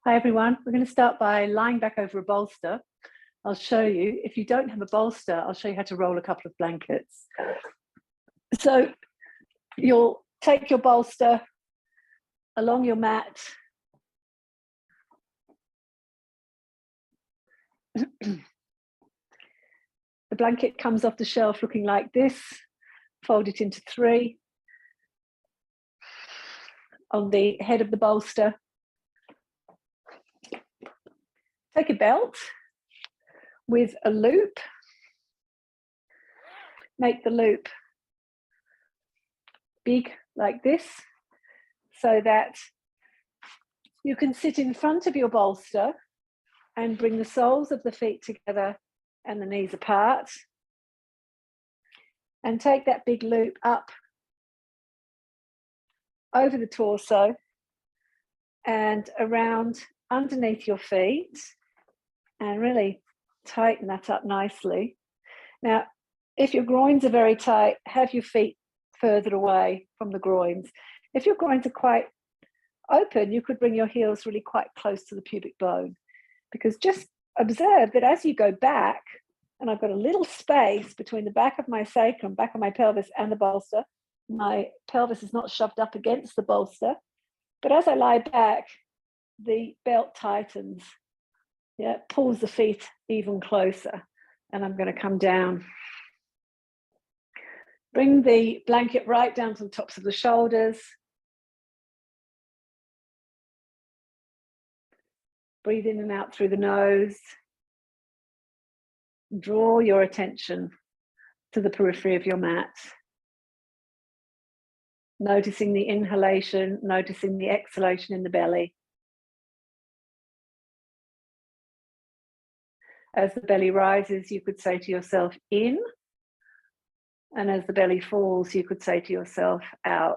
Hi everyone, we're going to start by lying back over a bolster. I'll show you, if you don't have a bolster, I'll show you how to roll a couple of blankets. So you'll take your bolster along your mat. The blanket comes off the shelf looking like this. Fold it into three. On the head of the bolster, take a belt with a loop. Make the loop big like this so that you can sit in front of your bolster and bring the soles of the feet together and the knees apart, and take that big loop up over the torso and around underneath your feet, and really tighten that up nicely. Now, if your groins are very tight, have your feet further away from the groins. If your groins are quite open, you could bring your heels really quite close to the pubic bone, because just observe that as you go back, and I've got a little space between the back of my sacrum, back of my pelvis and the bolster. My pelvis is not shoved up against the bolster, but as I lie back, the belt tightens. Yeah, pulls the feet even closer. And I'm going to come down. Bring the blanket right down to the tops of the shoulders. Breathe in and out through the nose. Draw your attention to the periphery of your mat. Noticing the inhalation, noticing the exhalation in the belly. As the belly rises, you could say to yourself, in. And as the belly falls, you could say to yourself, out.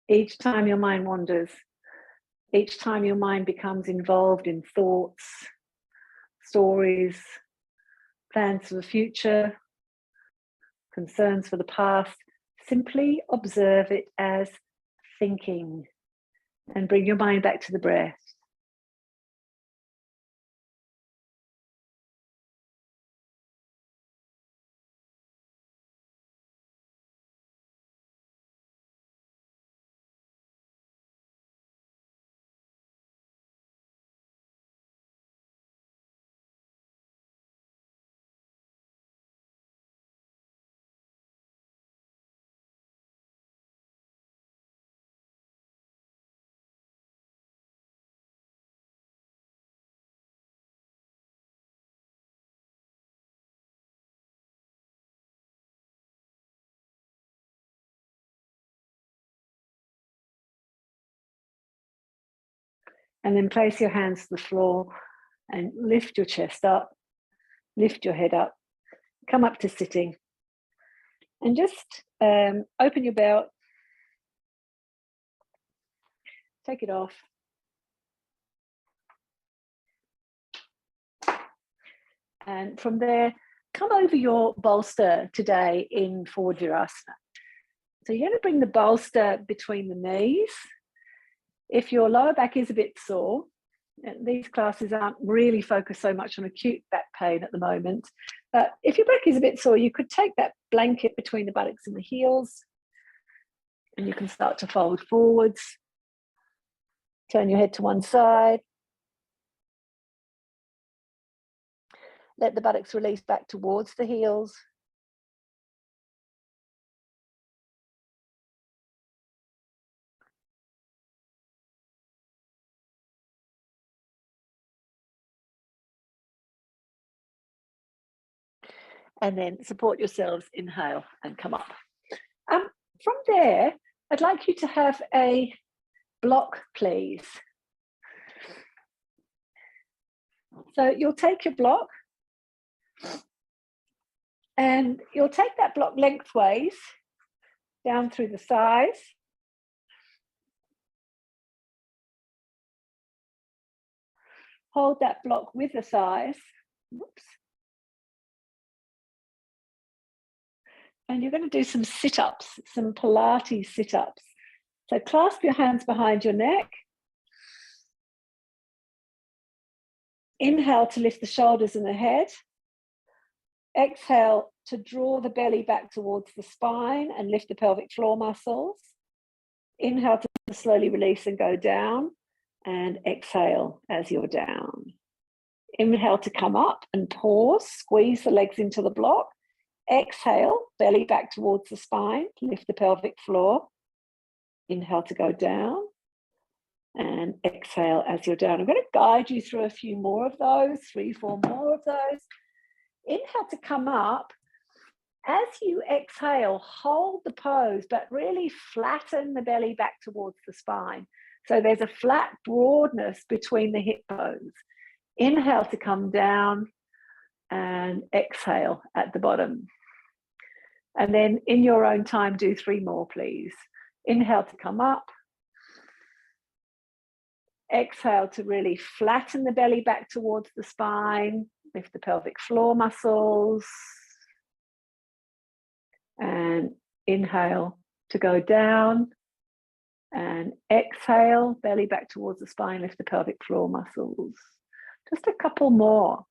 Each time your mind wanders, each time your mind becomes involved in thoughts, stories, plans for the future, concerns for the past, simply observe it as thinking and bring your mind back to the breath. And then place your hands to the floor and lift your chest up, lift your head up, come up to sitting. And just open your belt, take it off. And from there, come over your bolster today in forward virasana. So you're going to bring the bolster between the knees. If your lower back is a bit sore, these classes aren't really focused so much on acute back pain at the moment, but if your back is a bit sore, you could take that blanket between the buttocks and the heels, and you can start to fold forwards. Turn your head to one side. Let the buttocks release back towards the heels. And then support yourselves, inhale and come up. From there, I'd like you to have a block, please. So you'll take your block and you'll take that block lengthways down through the thighs. Hold that block with the thighs. Whoops. And you're going to do some sit-ups, some Pilates sit-ups. So clasp your hands behind your neck. Inhale to lift the shoulders and the head. Exhale to draw the belly back towards the spine and lift the pelvic floor muscles. Inhale to slowly release and go down. And exhale as you're down. Inhale to come up and pause, squeeze the legs into the block. Exhale, belly back towards the spine, lift the pelvic floor. Inhale to go down and exhale as you're down. I'm going to guide you through a few more of those, 3, 4 more of those. Inhale to come up. As you exhale, hold the pose, but really flatten the belly back towards the spine. So there's a flat broadness between the hip bones. Inhale to come down and exhale at the bottom. And then in your own time, do 3 more, please. Inhale to come up. Exhale to really flatten the belly back towards the spine. Lift the pelvic floor muscles. And inhale to go down. And exhale, belly back towards the spine, lift the pelvic floor muscles. Just a couple more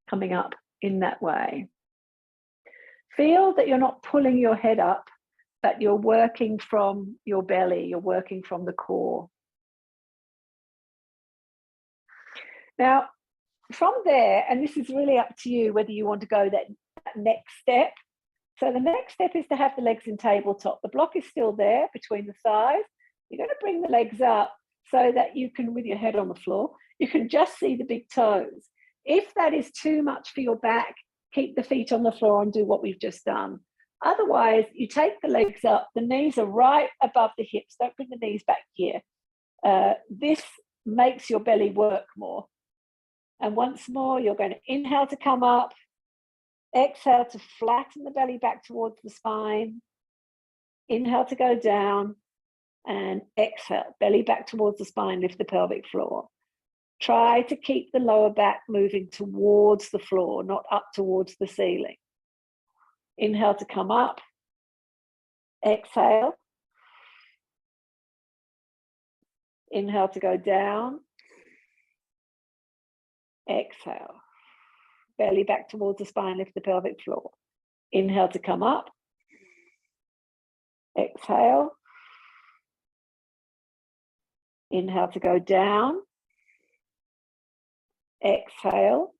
coming up in that way. Feel that you're not pulling your head up, but you're working from your belly, you're working from the core. Now, from there, and this is really up to you whether you want to go that next step. So the next step is to have the legs in tabletop. The block is still there between the thighs. You're going to bring the legs up so that you can, with your head on the floor, you can just see the big toes. If that is too much for your back, keep the feet on the floor and do what we've just done. Otherwise, you take the legs up, the knees are right above the hips. Don't bring the knees back here. This makes your belly work more. And once more, you're going to inhale to come up. Exhale to flatten the belly back towards the spine. Inhale to go down. And exhale, belly back towards the spine, lift the pelvic floor. Try to keep the lower back moving towards the floor, not up towards the ceiling. Inhale to come up. Exhale. Inhale to go down. Exhale. Belly back towards the spine, lift the pelvic floor. Inhale to come up. Exhale. Inhale to go down. Exhale.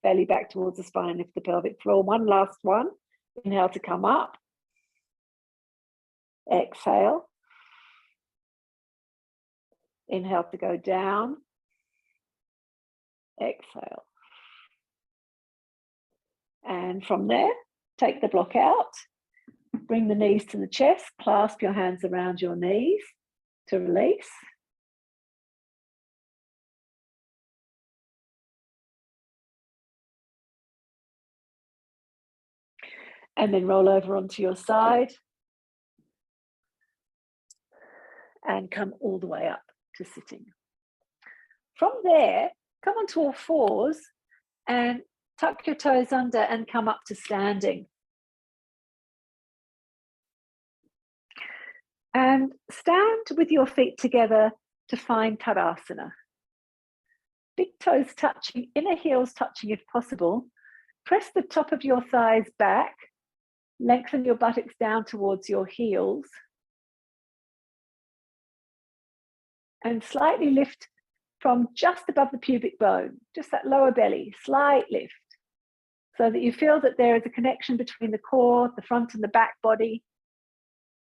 Belly back towards the spine, lift the pelvic floor. One last one. Inhale to come up. Exhale. Inhale to go down. Exhale. And from there, take the block out. Bring the knees to the chest. Clasp your hands around your knees to release. And then roll over onto your side. And come all the way up to sitting. From there, come onto all fours and tuck your toes under and come up to standing. And stand with your feet together to find Tadasana. Big toes touching, inner heels touching if possible. Press the top of your thighs back. Lengthen your buttocks down towards your heels. And slightly lift from just above the pubic bone, just that lower belly, slight lift, so that you feel that there is a connection between the core, the front and the back body.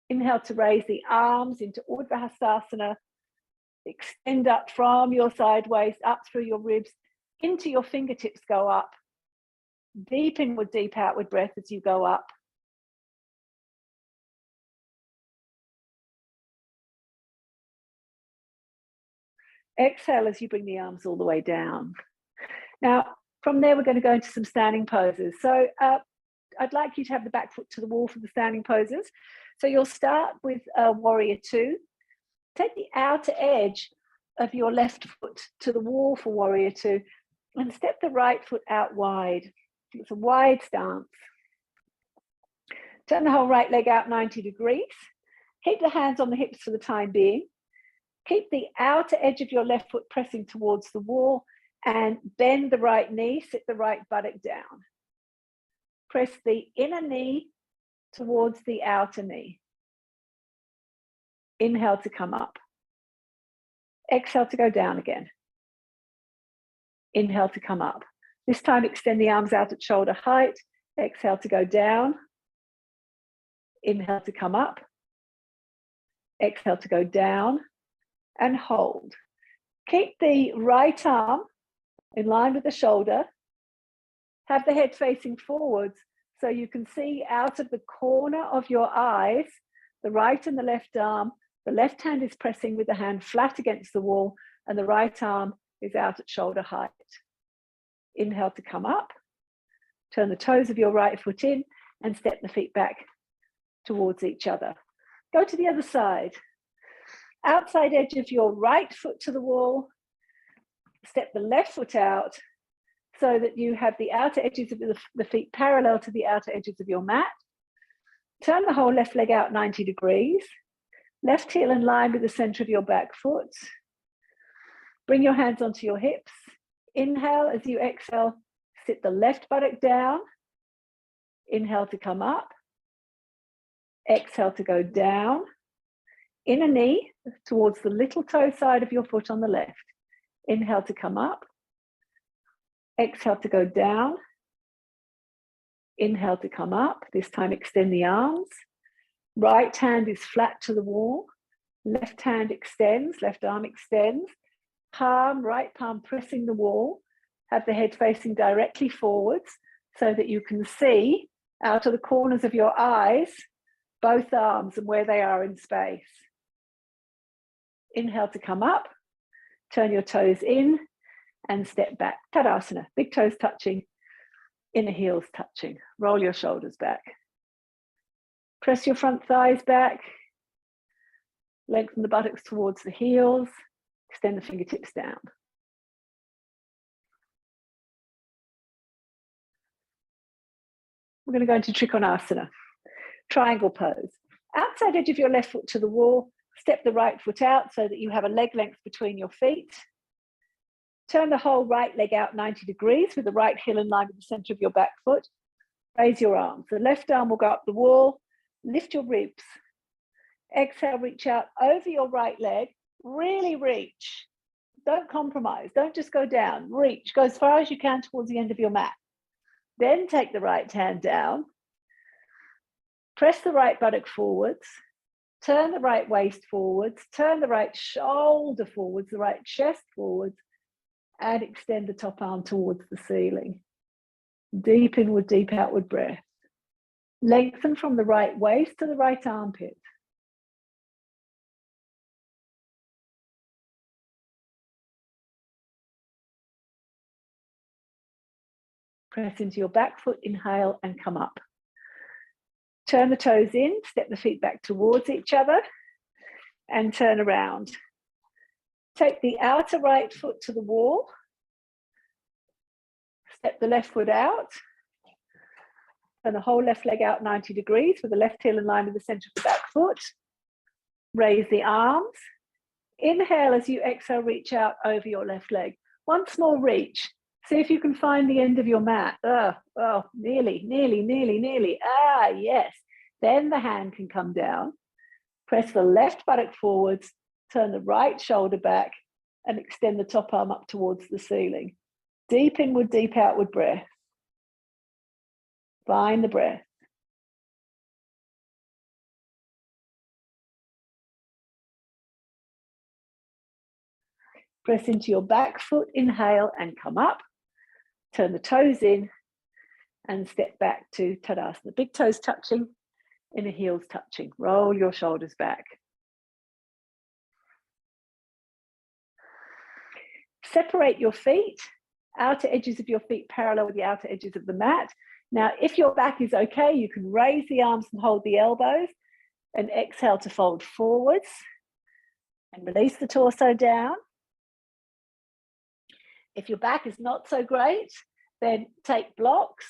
Inhale to raise the arms into Urdhva Hastasana. Extend up from your side waist, up through your ribs, into your fingertips go up. Deep inward, deep outward breath as you go up. Exhale as you bring the arms all the way down. Now, from there, we're going to go into some standing poses. So I'd like you to have the back foot to the wall for the standing poses. So you'll start with warrior two. Take the outer edge of your left foot to the wall for warrior two and step the right foot out wide. It's a wide stance. Turn the whole right leg out 90 degrees. Keep the hands on the hips for the time being. Keep the outer edge of your left foot pressing towards the wall and bend the right knee, sit the right buttock down. Press the inner knee towards the outer knee. Inhale to come up. Exhale to go down again. Inhale to come up. This time extend the arms out at shoulder height. Exhale to go down. Inhale to come up. Exhale to go down and hold. Keep the right arm in line with the shoulder. Have the head facing forwards so you can see out of the corner of your eyes, the right and the left arm. The left hand is pressing with the hand flat against the wall and the right arm is out at shoulder height. Inhale to come up. Turn the toes of your right foot in and step the feet back towards each other. Go to the other side. Outside edge of your right foot to the wall. Step the left foot out so that you have the outer edges of the feet parallel to the outer edges of your mat. Turn the whole left leg out 90 degrees. Left heel in line with the center of your back foot. Bring your hands onto your hips. Inhale as you exhale, sit the left buttock down. Inhale to come up. Exhale to go down. Inner knee towards the little toe side of your foot on the left. Inhale to come up. Exhale to go down. Inhale to come up. This time extend the arms. Right hand is flat to the wall. Left hand extends, left arm extends. Palm, right palm pressing the wall. Have the head facing directly forwards so that you can see out of the corners of your eyes both arms and where they are in space. Inhale to come up. Turn your toes in and step back. Tadasana, big toes touching, inner heels touching. Roll your shoulders back. Press your front thighs back. Lengthen the buttocks towards the heels. Extend the fingertips down. We're going to go into Trikonasana, triangle pose. Outside edge of your left foot to the wall. Step the right foot out so that you have a leg length between your feet. Turn the whole right leg out 90 degrees with the right heel in line with the center of your back foot. Raise your arms. The left arm will go up the wall. Lift your ribs. Exhale, reach out over your right leg. Really reach. Don't compromise. Don't just go down. Reach. Go as far as you can towards the end of your mat. Then take the right hand down. Press the right buttock forwards. Turn the right waist forwards. Turn the right shoulder forwards, the right chest forwards, and extend the top arm towards the ceiling. Deep inward, deep outward breath. Lengthen from the right waist to the right armpit. Press into your back foot, inhale and come up. Turn the toes in, step the feet back towards each other and turn around. Take the outer right foot to the wall. Step the left foot out. Turn the whole left leg out 90 degrees with the left heel in line with the center of the back foot. Raise the arms. Inhale as you exhale, reach out over your left leg. One small reach. See if you can find the end of your mat. Oh, nearly. Yes. Then the hand can come down. Press the left buttock forwards, turn the right shoulder back, and extend the top arm up towards the ceiling. Deep inward, deep outward breath. Find the breath. Press into your back foot, inhale and come up. Turn the toes in and step back to Tadasana. Big toes touching, inner heels touching. Roll your shoulders back. Separate your feet, outer edges of your feet parallel with the outer edges of the mat. Now, if your back is okay, you can raise the arms and hold the elbows and exhale to fold forwards and release the torso down. If your back is not so great, then take blocks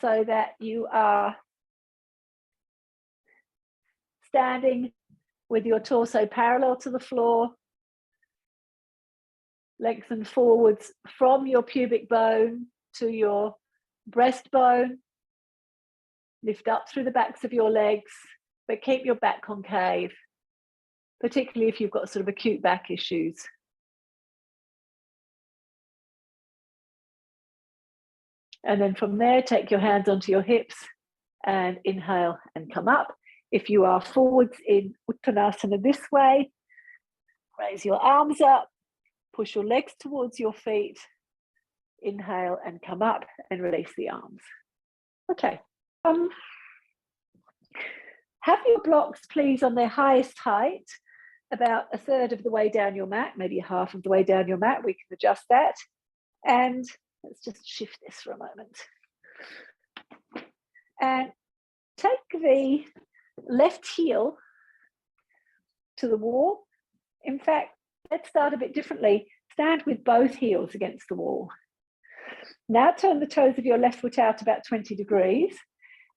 so that you are standing with your torso parallel to the floor. Lengthen forwards from your pubic bone to your breastbone. Lift up through the backs of your legs, but keep your back concave, particularly if you've got sort of acute back issues. And then from there, take your hands onto your hips and inhale and come up. If you are forwards in Uttanasana this way, raise your arms up, push your legs towards your feet, inhale and come up and release the arms. Okay. Have your blocks, please, on their highest height, about a third of the way down your mat, maybe half of the way down your mat. We can adjust that. And let's just shift this for a moment. And take the left heel to the wall. In fact, let's start a bit differently. Stand with both heels against the wall. Now turn the toes of your left foot out about 20 degrees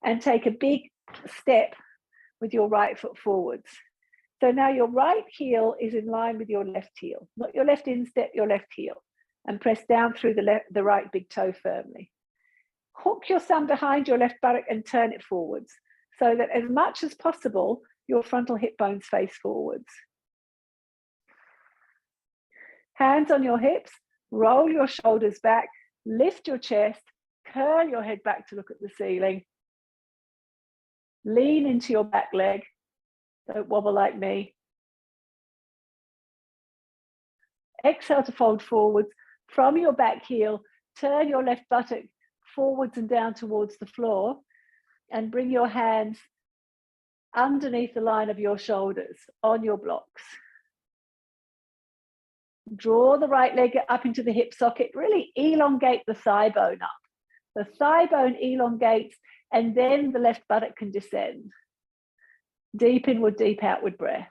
and take a big step with your right foot forwards. So now your right heel is in line with your left heel, not your left instep, your left heel, and press down through the right big toe firmly. Hook your thumb behind your left buttock and turn it forwards so that as much as possible, your frontal hip bones face forwards. Hands on your hips, roll your shoulders back, lift your chest, curl your head back to look at the ceiling. Lean into your back leg. Don't wobble like me. Exhale to fold forwards. From your back heel, turn your left buttock forwards and down towards the floor and bring your hands underneath the line of your shoulders on your blocks. Draw the right leg up into the hip socket. Really elongate the thigh bone up. The thigh bone elongates and then the left buttock can descend. Deep inward, deep outward breath.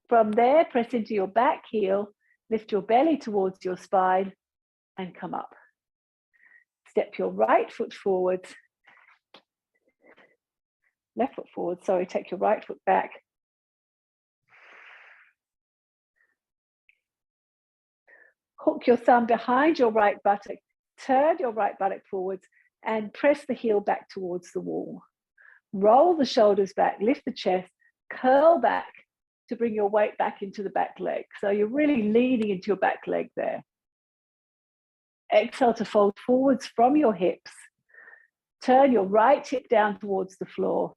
From there, press into your back heel, lift your belly towards your spine and come up. Step your right foot forwards. Left foot forward, sorry, take your right foot back. Hook your thumb behind your right buttock, turn your right buttock forwards and press the heel back towards the wall. Roll the shoulders back, lift the chest, curl back to bring your weight back into the back leg. So you're really leaning into your back leg there. Exhale to fold forwards from your hips. Turn your right hip down towards the floor.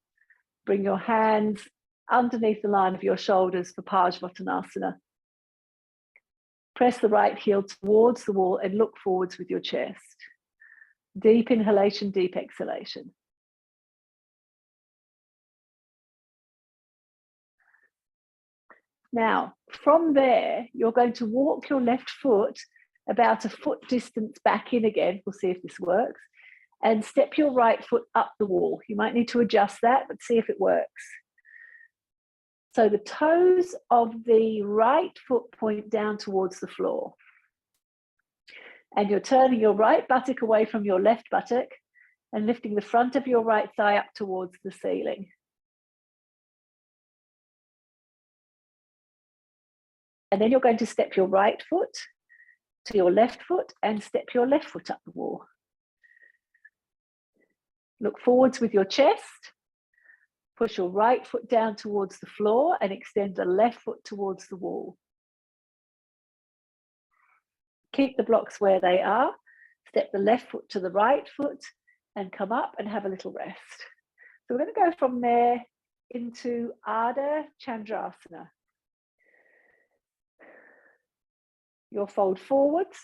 Bring your hands underneath the line of your shoulders for Parsvottanasana. Press the right heel towards the wall and look forwards with your chest. Deep inhalation, deep exhalation. Now, from there, you're going to walk your left foot about a foot distance back in again. We'll see if this works. And step your right foot up the wall. You might need to adjust that, but see if it works. So the toes of the right foot point down towards the floor. And you're turning your right buttock away from your left buttock and lifting the front of your right thigh up towards the ceiling. And then you're going to step your right foot to your left foot and step your left foot up the wall. Look forwards with your chest. Push your right foot down towards the floor and extend the left foot towards the wall. Keep the blocks where they are. Step the left foot to the right foot and come up and have a little rest. So we're going to go from there into Ardha Chandrasana. your fold forwards.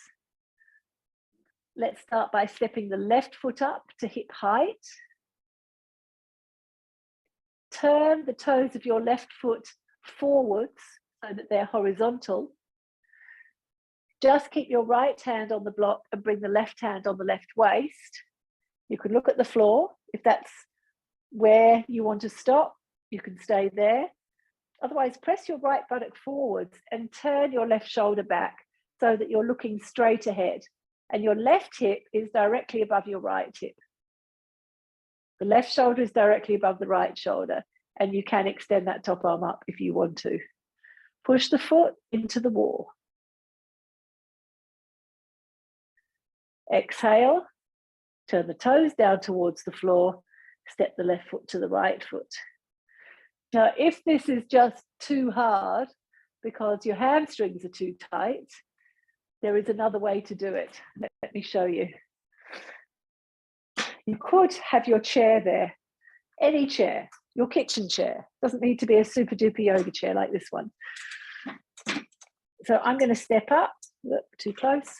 Let's start by stepping the left foot up to hip height. Turn the toes of your left foot forwards so that they're horizontal. Just keep your right hand on the block and bring the left hand on the left waist. You can look at the floor. If that's where you want to stop, you can stay there. Otherwise, press your right buttock forwards and turn your left shoulder back so that you're looking straight ahead. And your left hip is directly above your right hip. The left shoulder is directly above the right shoulder, and you can extend that top arm up if you want to. Push the foot into the wall. Exhale, turn the toes down towards the floor, step the left foot to the right foot. Now, if this is just too hard because your hamstrings are too tight, there is another way to do it. Let me show you. You could have your chair there, any chair, your kitchen chair. Doesn't need to be a super duper yoga chair like this one. So I'm going to step up. Look, too close.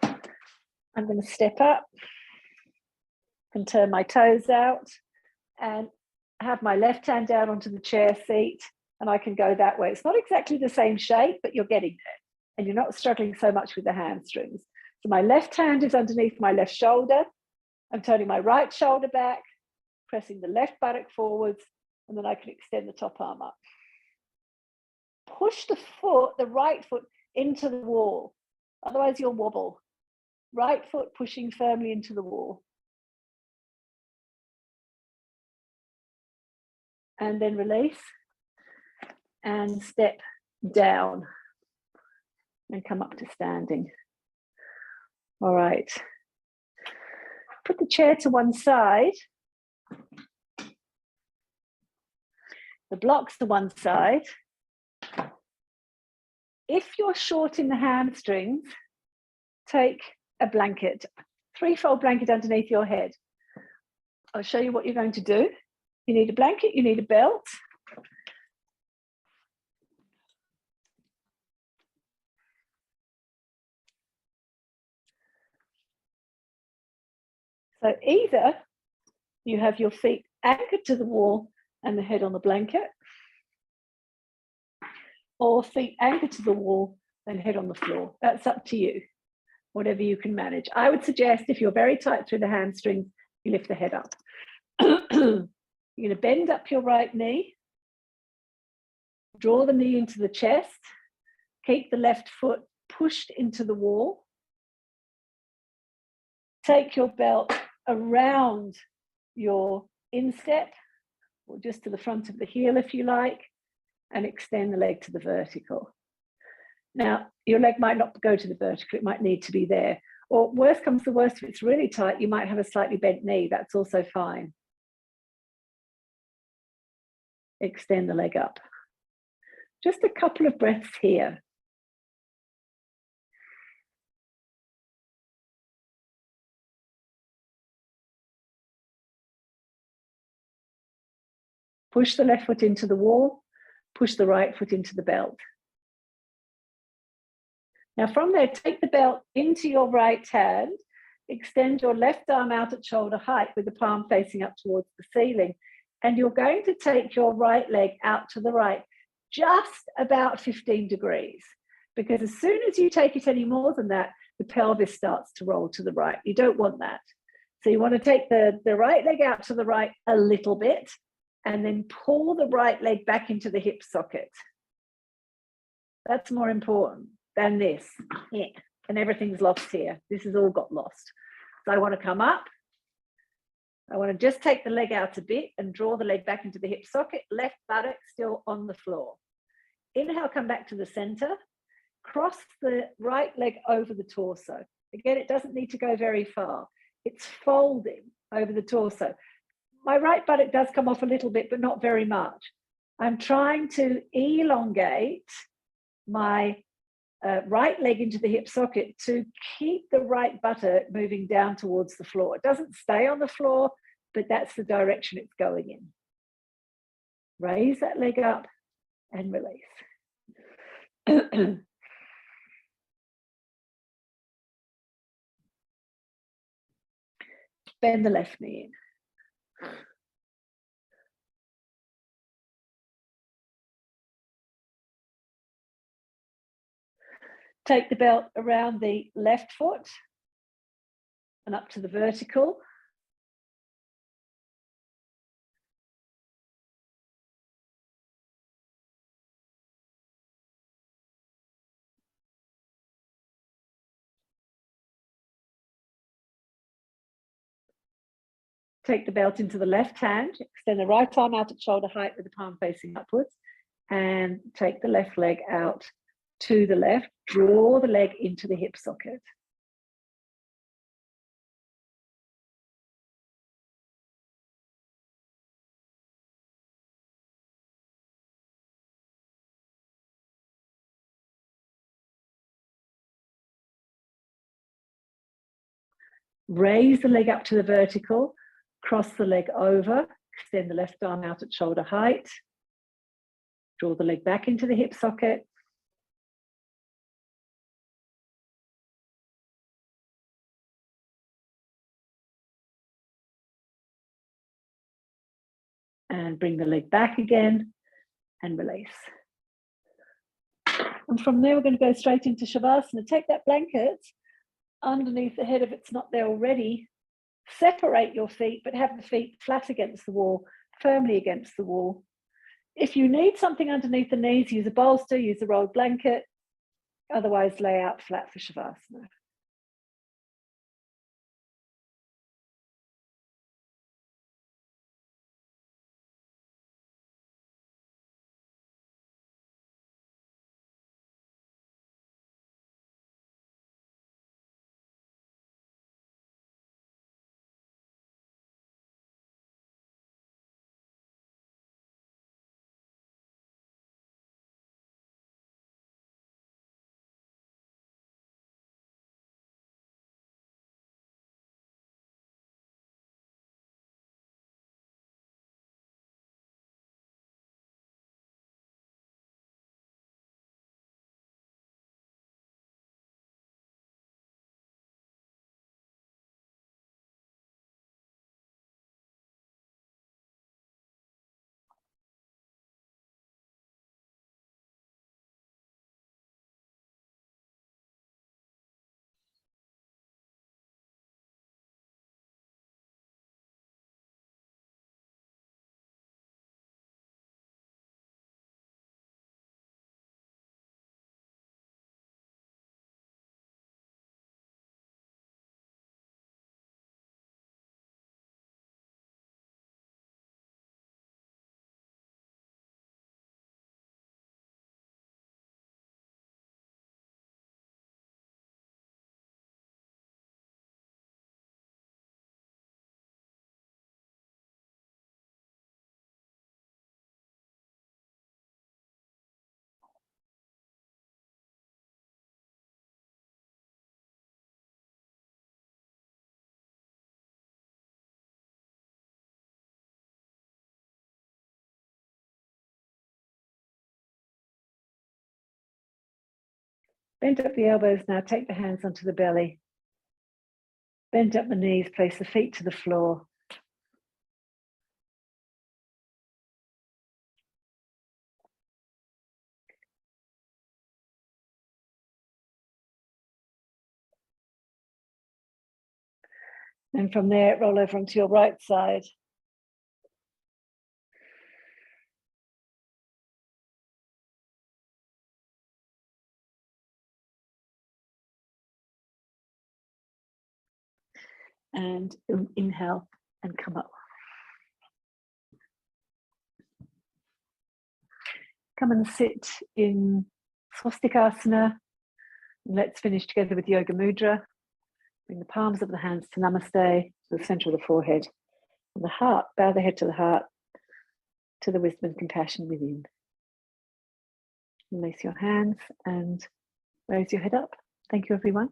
I'm going to step up and turn my toes out and have my left hand down onto the chair seat, and I can go that way. It's not exactly the same shape, but you're getting there, and you're not struggling so much with the hamstrings. So my left hand is underneath my left shoulder. I'm turning my right shoulder back, pressing the left buttock forwards, and then I can extend the top arm up. Push the foot, the right foot, into the wall. Otherwise you'll wobble. Right foot pushing firmly into the wall. And then release and step down and come up to standing. All right. Put the chair to one side. The blocks to one side. If you're short in the hamstrings, take a blanket, three-fold blanket underneath your head. I'll show you what you're going to do. You need a blanket, you need a belt. So either you have your feet anchored to the wall and the head on the blanket, or feet anchored to the wall and head on the floor. That's up to you, whatever you can manage. I would suggest if you're very tight through the hamstrings, you lift the head up. You're going to bend up your right knee, draw the knee into the chest, keep the left foot pushed into the wall, take your belt around your instep, or just to the front of the heel if you like, and extend the leg to the vertical. Now, your leg might not go to the vertical, it might need to be there. Or worst comes to worst, if it's really tight, you might have a slightly bent knee, that's also fine. Extend the leg up. Just a couple of breaths here. Push the left foot into the wall, push the right foot into the belt. Now from there, take the belt into your right hand, extend your left arm out at shoulder height with the palm facing up towards the ceiling. And you're going to take your right leg out to the right, just about 15 degrees. Because as soon as you take it any more than that, the pelvis starts to roll to the right. You don't want that. So you want to take the right leg out to the right a little bit, and then pull the right leg back into the hip socket. That's more important than this. Yeah. And everything's lost here. This has all got lost. So I want to come up. I want to just take the leg out a bit and draw the leg back into the hip socket, left buttock still on the floor. Inhale, come back to the center. Cross the right leg over the torso. Again, it doesn't need to go very far. It's folding over the torso. My right buttock does come off a little bit, but not very much. I'm trying to elongate my right leg into the hip socket to keep the right buttock moving down towards the floor. It doesn't stay on the floor, but that's the direction it's going in. Raise that leg up and release. Bend the left knee in. Take the belt around the left foot and up to the vertical. Take the belt into the left hand, extend the right arm out at shoulder height with the palm facing upwards, and take the left leg out to the left. Draw the leg into the hip socket. Raise the leg up to the vertical, cross the leg over, extend the left arm out at shoulder height, draw the leg back into the hip socket, and bring the leg back again and release. And from there, we're going to go straight into Shavasana. Take that blanket underneath the head if it's not there already. Separate your feet, but have the feet flat against the wall, firmly against the wall. If you need something underneath the knees, use a bolster, use a rolled blanket. Otherwise, lay out flat for Shavasana. Bend up the elbows now, take the hands onto the belly. Bend up the knees, place the feet to the floor. And from there, roll over onto your right side. And inhale and come up. Come and sit in Swastikasana. Let's finish together with Yoga Mudra. Bring the palms of the hands to Namaste, to the center of the forehead. And the heart, bow the head to the heart, to the wisdom and compassion within. Release your hands and raise your head up. Thank you, everyone.